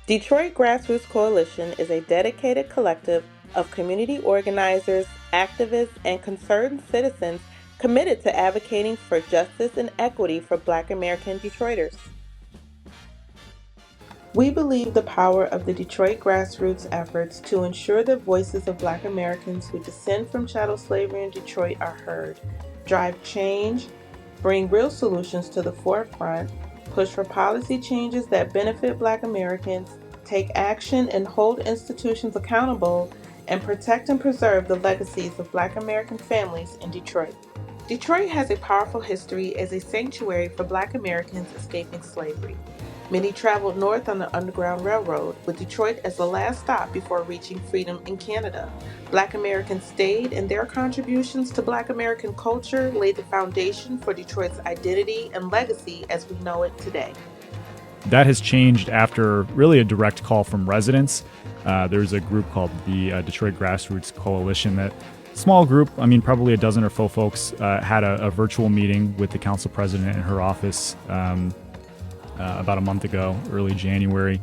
Detroit Grassroots Coalition is a dedicated collective of community organizers, activists, and concerned citizens committed to advocating for justice and equity for Black American Detroiters. We believe the power of the Detroit grassroots efforts to ensure the voices of Black Americans who descend from chattel slavery in Detroit are heard, drive change, bring real solutions to the forefront, push for policy changes that benefit Black Americans, take action and hold institutions accountable, and protect and preserve the legacies of Black American families in Detroit. Detroit has a powerful history as a sanctuary for Black Americans escaping slavery. Many traveled north on the Underground Railroad, with Detroit as the last stop before reaching freedom in Canada. Black Americans stayed, and their contributions to Black American culture laid the foundation for Detroit's identity and legacy as we know it today. That has changed after really a direct call from residents. There's a group called the Detroit Grassroots Coalition that small group, probably a dozen or so folks, had a virtual meeting with the council president in her office about a month ago, early January.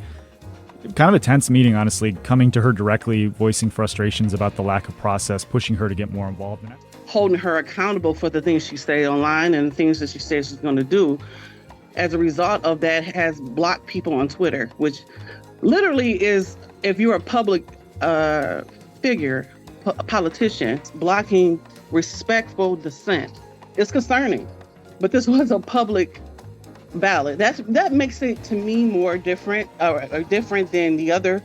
Kind of a tense meeting, honestly, coming to her directly, voicing frustrations about the lack of process, pushing her to get more involved in it. Holding her accountable for the things she said online and things that she says she's going to do. As a result of that, has blocked people on Twitter, which literally is, if you're a public figure, a politician, blocking respectful dissent. It's concerning, but this was a public ballot. That makes it, to me, more different or different than the other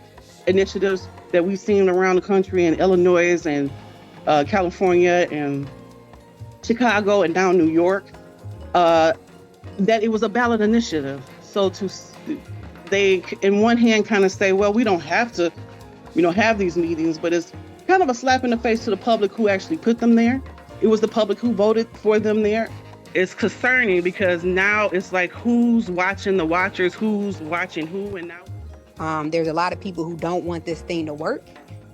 initiatives that we've seen around the country in Illinois and California and Chicago and down New York. That it was a ballot initiative. So they, in one hand, kind of say, well, we don't have to, have these meetings, but it's kind of a slap in the face to the public who actually put them there. It was the public who voted for them there. It's concerning because now it's like, who's watching the watchers, who's watching who, and now. There's a lot of people who don't want this thing to work,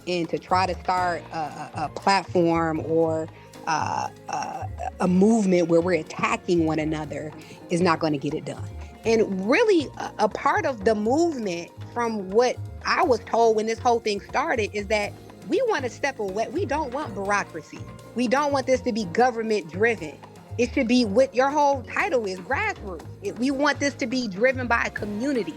and to try to start a platform or a movement where we're attacking one another is not going to get it done. And really, a part of the movement, from what I was told when this whole thing started, is that we want to step away. We don't want bureaucracy. We don't want this to be government driven. It should be what your whole title is, grassroots. We want this to be driven by a community.